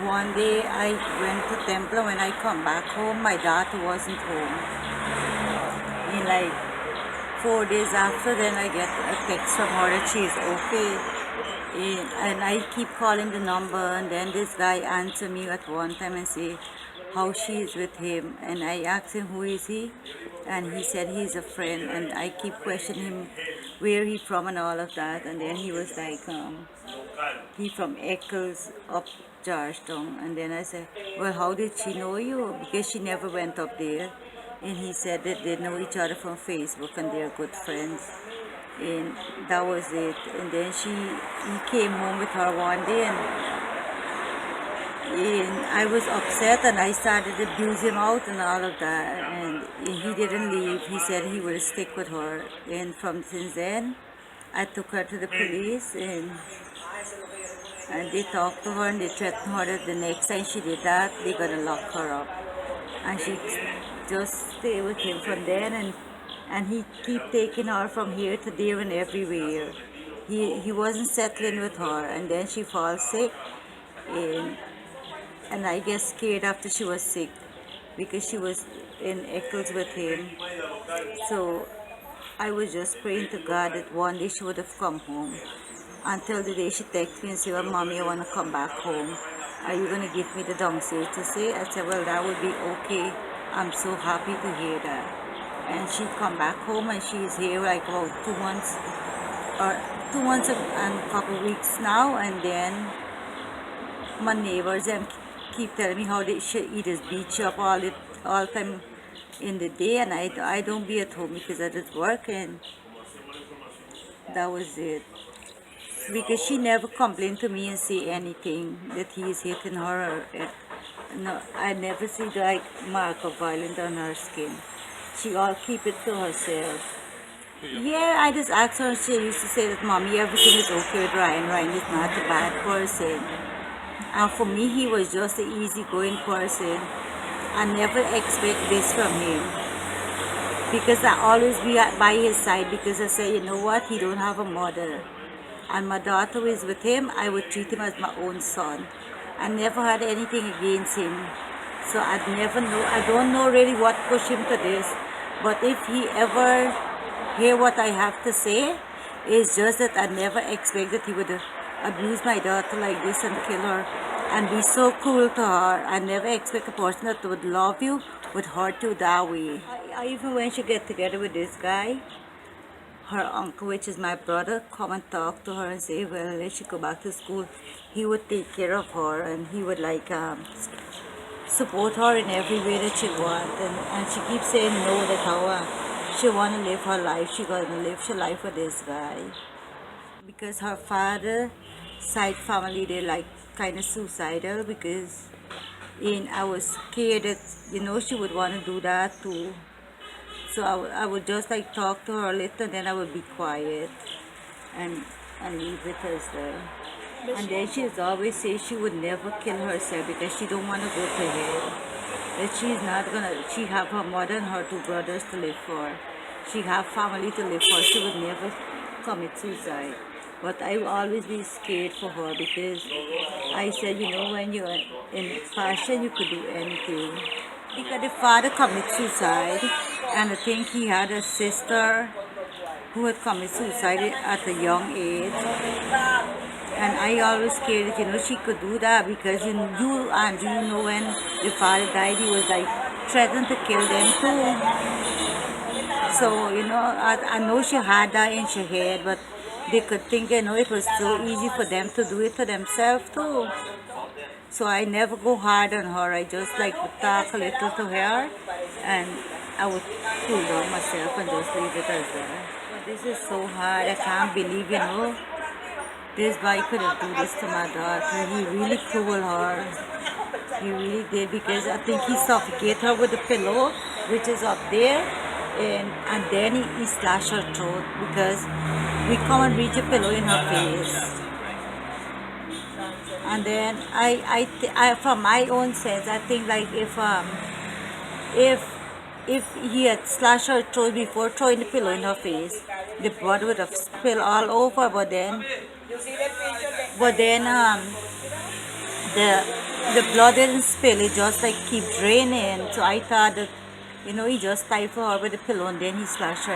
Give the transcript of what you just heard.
One day I went to temple. When I come back home, my daughter wasn't home. In like 4 days after, then I get a text from her that she's okay. And I keep calling the number, and then this guy answer me at one time and say how she is with him. And I asked him who is he, and he said he's a friend. And I keep questioning him where he from and all of that. And then he was like, he from Eccles up Georgetown. And then I said, well, how did she know you? Because she never went up there. And he said that they know each other from Facebook and they're good friends. And that was it. And then he came home with her one day, and I was upset, and I started to abuse him out and all of that. And he didn't leave. He said he would stick with her. And from since then, I took her to the police, and they talked to her and they threatened her that the next time she did that, they're gonna lock her up. And she just stayed with him from then, and he keep taking her from here to there and everywhere. He wasn't settling with her, and then she falls sick, and I get scared after she was sick because she was in Eccles with him. So I was just praying to God that one day she would have come home. Until the day she texted me and said, well, Mommy, I want to come back home. Are you going to give me the downstairs to say? I said, well, that would be okay. I'm so happy to hear that. And she come back home, and she's here like about 2 months, or 2 months and a couple weeks now. And then my neighbors keep telling me how they should either beat you up all time in the day, and I don't be at home because I just work, and that was it. Because she never complained to me and say anything that he is hitting her. No, I never see the like mark of violence on her skin. She all keep it to herself. Yeah, I just asked her. She used to say that, Mommy, everything is okay with Ryan. Ryan is not a bad person. And for me, he was just an easygoing person. I never expect this from him because I always be by his side, because I say, you know what, he don't have a mother. And my daughter is with him, I would treat him as my own son. I never had anything against him. So I don't know really what pushed him to this. But if he ever hear what I have to say, it's just that I never expected he would abuse my daughter like this and kill her and be so cruel to her. I never expect a person that would love you would hurt you that way. Even when she get together with this guy, her uncle, which is my brother, come and talk to her and say, well, let she go back to school. He would take care of her, and he would like support her in every way that she wants. And she keeps saying no, that how she want to live her life. She gonna live her life with this guy. Because her father side family, they like kind of suicidal, because I was scared that, she would want to do that too. So I would just like talk to her a little, then I would be quiet and leave it as well. And then she's always say she would never kill herself because she don't want to go to hell. That she's not gonna, she have her mother and her two brothers to live for. She have family to live for. She would never commit suicide. But I will always be scared for her, because I said, when you're in passion, you could do anything. Because the father committed suicide, and I think he had a sister who had committed suicide at a young age. And I always scared that, she could do that, because you when the father died, he was like threatened to kill them too. So, I know she had that in her head, but they could think, it was so easy for them to do it to themselves too. So I never go hard on her. I just like to talk a little to her, and I would cool down myself and just leave it as that. But this is so hard. I can't believe, this guy could have done this to my daughter. He really cruel her. He really did, because I think he suffocated her with the pillow, which is up there, and then he slashed her throat, because we come and reach a pillow in her face. And then I from my own sense, I think like if he had slashed her throat before throwing the pillow in her face, the blood would have spilled all over. But then the the blood didn't spill, it just like keep draining. So I thought that, he just tied for her with the pillow and then he slashed her